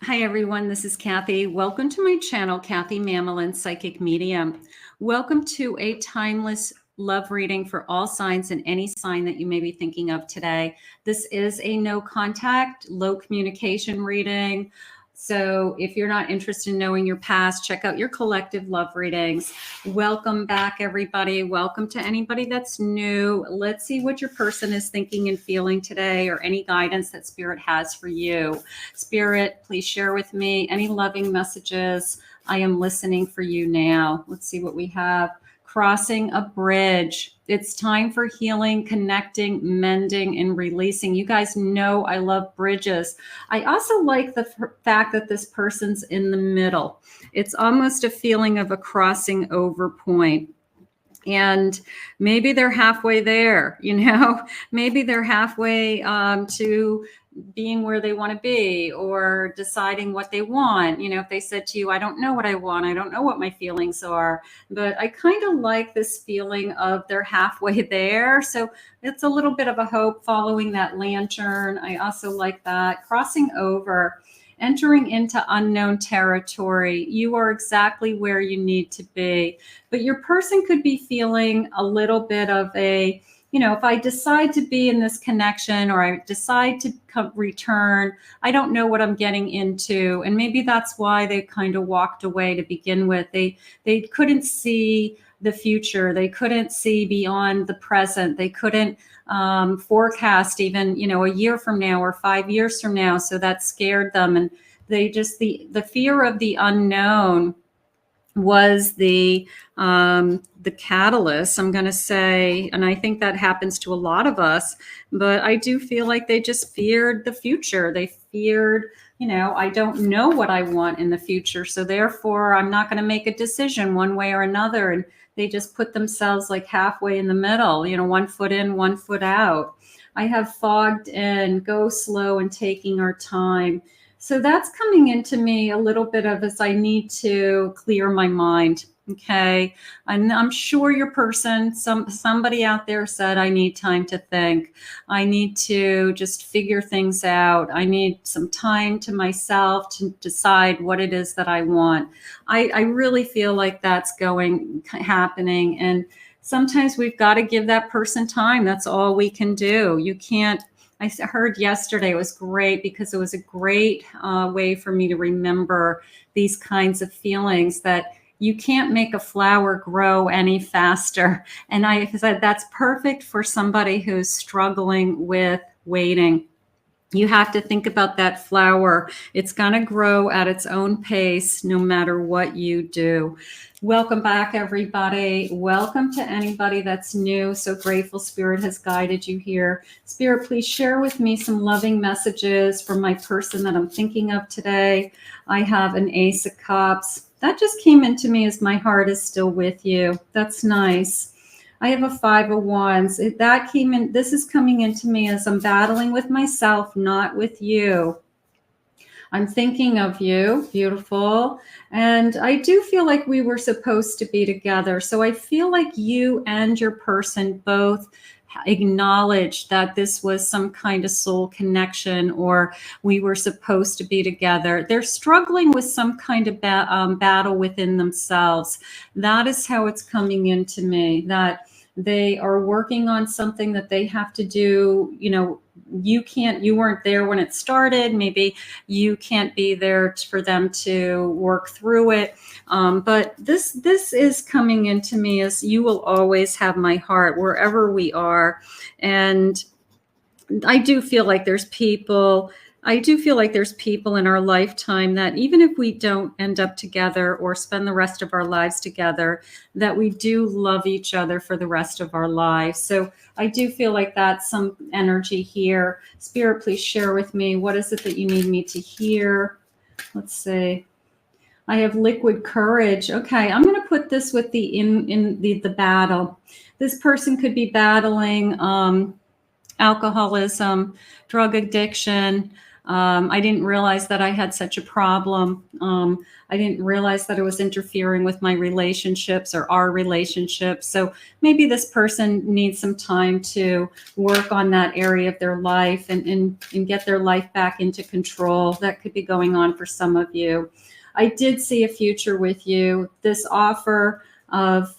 Hi everyone, this is Kathy. Welcome to my channel, Kathy Mamelin, Psychic Medium. Welcome to a timeless love reading for all signs and any sign that you may be thinking of today. This is a no contact, low communication reading. So if you're not interested in knowing your past, check out your collective love readings. Welcome back, everybody. Welcome to anybody that's new. Let's see what your person is thinking and feeling today, or any guidance that Spirit has for you. Spirit, please share with me any loving messages. I am listening for you now. Let's see what we have. Crossing a bridge. It's time for healing, connecting, mending, and releasing. You guys know I love bridges. I also like the fact that this person's in the middle. It's almost a feeling of a crossing over point. And maybe they're halfway there, maybe they're halfway to being where they want to be, or deciding what they want. If they said to you, I don't know what I want, I don't know what my feelings are, but I kind of like this feeling of they're halfway there. So it's a little bit of a hope following that lantern. I also like that. Crossing over, entering into unknown territory. You are exactly where you need to be, but your person could be feeling a little bit of a, if I decide to be in this connection, or I decide to return, I don't know what I'm getting into. And maybe that's why they kind of walked away to begin with. They couldn't see the future. They couldn't see beyond the present. They couldn't forecast even, a year from now or 5 years from now. So that scared them. And they just, the fear of the unknown was the catalyst, I'm going to say. And I think that happens to a lot of us, but I do feel like they just feared the future. They feared, I don't know what I want in the future. So therefore I'm not going to make a decision one way or another. And they just put themselves like halfway in the middle, 1 foot in, 1 foot out. I have fogged in, go slow and taking our time. So that's coming into me a little bit of as I need to clear my mind. Okay. And I'm sure your person, somebody out there said, I need time to think. I need to just figure things out. I need some time to myself to decide what it is that I want. I really feel like that's happening. And sometimes we've got to give that person time. That's all we can do. You can't. I heard yesterday, it was great because it was a great way for me to remember these kinds of feelings, that you can't make a flower grow any faster. And I said, that's perfect for somebody who's struggling with waiting. You have to think about that flower. It's going to grow at its own pace no matter what you do. Welcome back, everybody. Welcome to anybody that's new. So grateful Spirit has guided you here. Spirit, please share with me some loving messages from my person that I'm thinking of today. I have an Ace of Cups. That just came into me as my heart is still with you. That's nice. I have a 5 of Wands. That came in. This is coming into me as I'm battling with myself, not with you. I'm thinking of you. Beautiful. And I do feel like we were supposed to be together. So I feel like you and your person both acknowledged that this was some kind of soul connection, or we were supposed to be together. They're struggling with some kind of battle within themselves. That is how it's coming into me, that they are working on something that they have to do. You weren't there when it started. Maybe you can't be there for them to work through it. But this is coming into me as you will always have my heart wherever we are. And I do feel like there's people in our lifetime that even if we don't end up together or spend the rest of our lives together, that we do love each other for the rest of our lives. So I do feel like that's some energy here. Spirit, please share with me, what is it that you need me to hear? Let's see. I have liquid courage. Okay, I'm going to put this with the battle. This person could be battling alcoholism, drug addiction, I didn't realize that I had such a problem. I didn't realize that it was interfering with my relationships or our relationships. So maybe this person needs some time to work on that area of their life and get their life back into control. That could be going on for some of you. I did see a future with you. This offer of,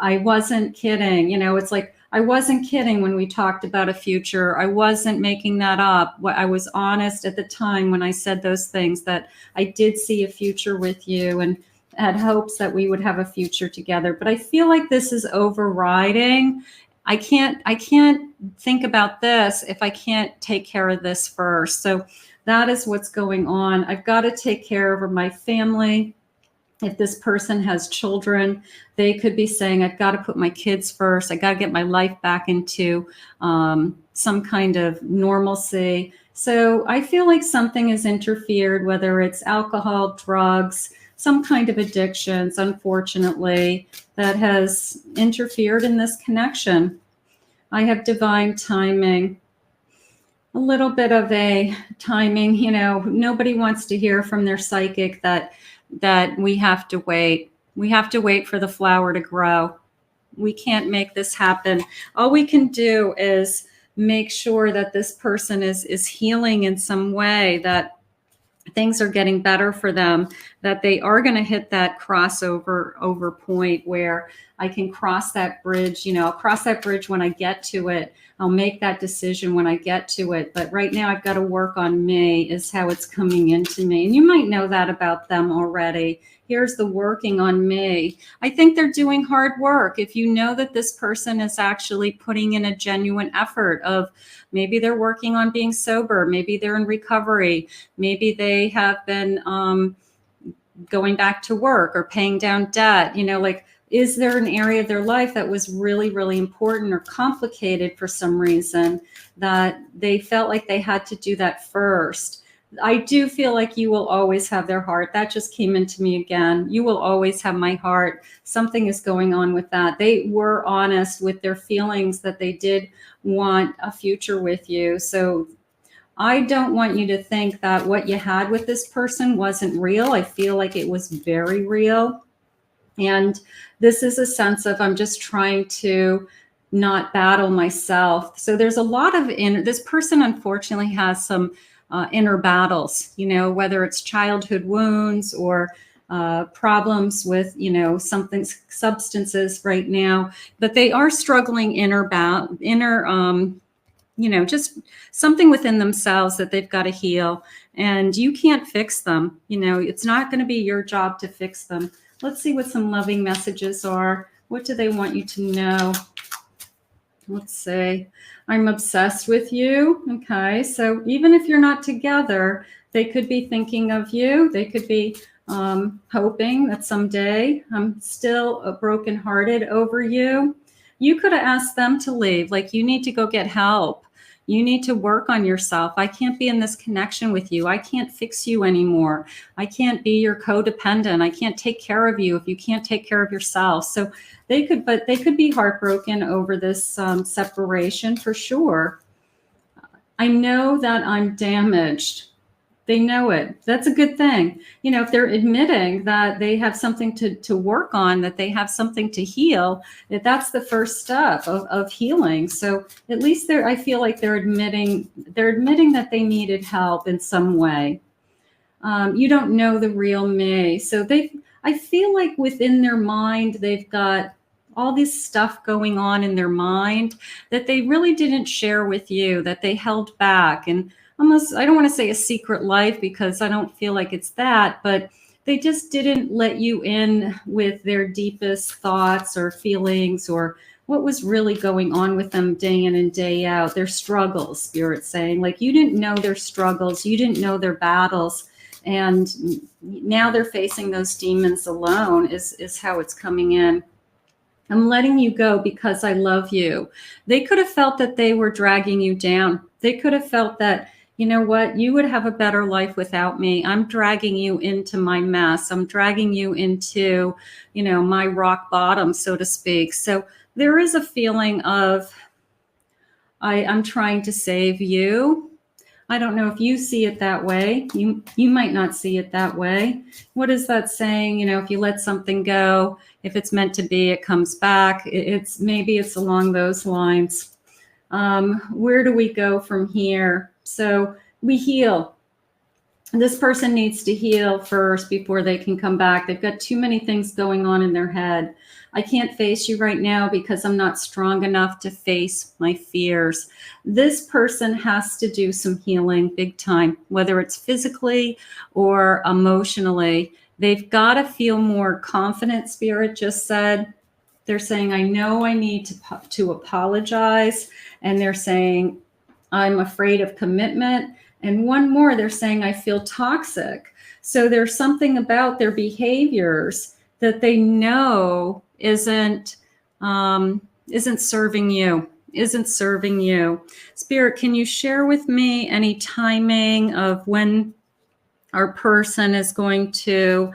I wasn't kidding. It's like, I wasn't kidding when we talked about a future. I wasn't making that up. I was honest at the time when I said those things, that I did see a future with you and had hopes that we would have a future together. But I feel like this is overriding. I can't think about this if I can't take care of this first. So that is what's going on. I've got to take care of my family. If this person has children, they could be saying, I've got to put my kids first. I got to get my life back into some kind of normalcy. So I feel like something has interfered, whether it's alcohol, drugs, some kind of addictions, unfortunately, that has interfered in this connection. I have divine timing. A little bit of a timing, nobody wants to hear from their psychic that we have to wait. We have to wait for the flower to grow. We can't make this happen. All we can do is make sure that this person is healing in some way, that things are getting better for them, that they are going to hit that crossover point where I can cross that bridge. I'll cross that bridge when I get to it. I'll make that decision when I get to it. But right now I've got to work on me, is how it's coming into me. And you might know that about them already. Here's the working on me. I think they're doing hard work. If you know that this person is actually putting in a genuine effort of, maybe they're working on being sober, maybe they're in recovery, maybe they have been going back to work or paying down debt, is there an area of their life that was really, really important or complicated for some reason that they felt like they had to do that first? I do feel like you will always have their heart. That just came into me again. You will always have my heart. Something is going on with that. They were honest with their feelings that they did want a future with you. So I don't want you to think that what you had with this person wasn't real. I feel like it was very real. And this is a sense of, I'm just trying to not battle myself. So there's a lot of this person unfortunately has some inner battles, whether it's childhood wounds or problems with, substances right now, but they are struggling just something within themselves that they've got to heal, and you can't fix them. It's not going to be your job to fix them. Let's see what some loving messages are. What do they want you to know? Let's see. I'm obsessed with you. Okay. So even if you're not together, they could be thinking of you. They could be hoping that someday I'm still brokenhearted over you. You could have asked them to leave. Like, you need to go get help. You need to work on yourself. I can't be in this connection with you. I can't fix you anymore. I can't be your codependent. I can't take care of you if you can't take care of yourself. So they could be heartbroken over this separation for sure. I know that I'm damaged. They know it. That's a good thing. If they're admitting that they have something to work on, that they have something to heal, that's the first step of healing. So at least I feel like they're admitting that they needed help in some way. You don't know the real me. So I feel like within their mind, they've got all this stuff going on in their mind that they really didn't share with you, that they held back. And almost, I don't want to say a secret life, because I don't feel like it's that, but they just didn't let you in with their deepest thoughts or feelings, or what was really going on with them day in and day out, their struggles, Spirit's saying. Like, you didn't know their struggles, you didn't know their battles, and now they're facing those demons alone, is how it's coming in. I'm letting you go because I love you. They could have felt that they were dragging you down. They could have felt that, you know what, you would have a better life without me. I'm dragging you into my mess. I'm dragging you into, my rock bottom, so to speak. So there is a feeling of, I'm trying to save you. I don't know if you see it that way. You might not see it that way. What is that saying? You know, if you let something go, if it's meant to be, it comes back. Maybe it's along those lines. Where do we go from here? So we heal. This person needs to heal first before they can come back. They've got too many things going on in their head. I can't face you right now because I'm not strong enough to face my fears. This person has to do some healing big time, whether it's physically or emotionally. They've got to feel more confident, Spirit just said. They're saying, I know I need to apologize. And they're saying, I'm afraid of commitment. And one more, they're saying, I feel toxic. So there's something about their behaviors that they know isn't serving you, isn't serving you. Spirit, can you share with me any timing of when our person is going to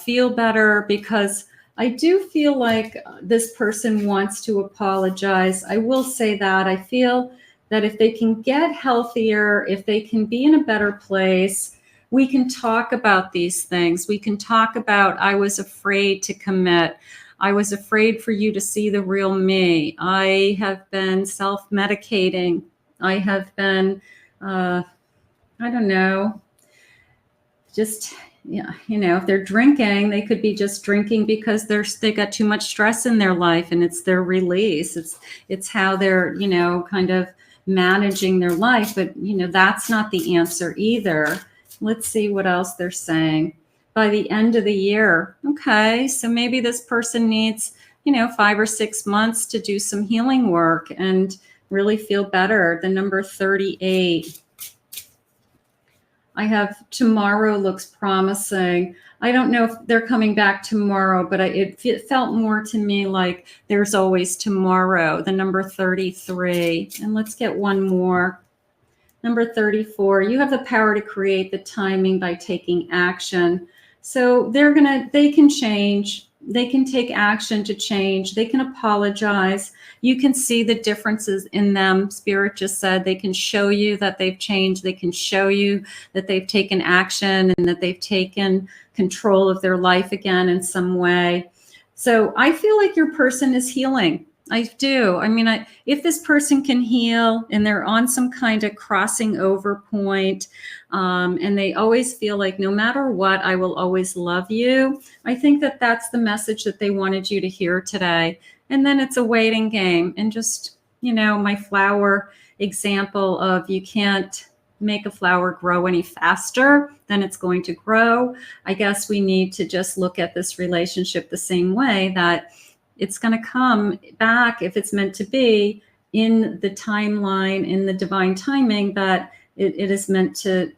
feel better? Because I do feel like this person wants to apologize. I will say that. I feel that if they can get healthier, if they can be in a better place, we can talk about these things. We can talk about, I was afraid to commit. I was afraid for you to see the real me. I have been self-medicating. I have been, I don't know, just, yeah, you know, if they're drinking, they could be just drinking because they got too much stress in their life, and it's their release. It's how they're, you know, kind of managing their life. But, you know, that's not the answer either. Let's see what else they're saying. By the end of the year. Okay, so maybe this person needs, you know, 5 or 6 months to do some healing work and really feel better. The number 38. I have tomorrow looks promising. I don't know if they're coming back tomorrow, but it felt more to me like there's always tomorrow. The number 33. And let's get one more. Number 34. You have the power to create the timing by taking action. So they can change. They can take action to change. They can apologize. You can see the differences in them. Spirit just said they can show you that they've changed. They can show you that they've taken action and that they've taken control of their life again in some way. So I feel like your person is healing. I do. I mean, if this person can heal and they're on some kind of crossing over point, and they always feel like no matter what, I will always love you. I think that that's the message that they wanted you to hear today. And then it's a waiting game. And just, you know, my flower example of you can't make a flower grow any faster than it's going to grow. I guess we need to just look at this relationship the same way, that it's going to come back if it's meant to be in the timeline, in the divine timing that it is meant to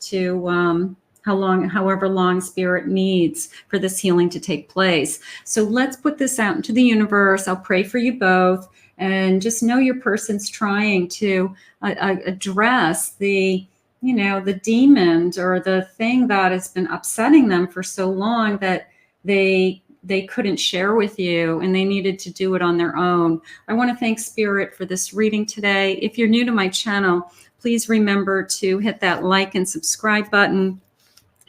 however long Spirit needs for this healing to take place. So let's put this out into the universe. I'll pray for you both, and just know your person's trying to address the, you know, the demons or the thing that has been upsetting them for so long that they couldn't share with you, and they needed to do it on their own. I want to thank Spirit for this reading today. If you're new to my channel, please remember to hit that like and subscribe button.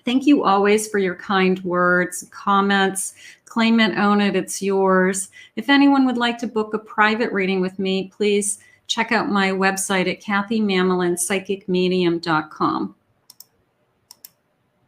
Thank you always for your kind words, comments. Claim it, own it, it's yours. If anyone would like to book a private reading with me, please check out my website at KathyMamolinsPsychicMedium.com.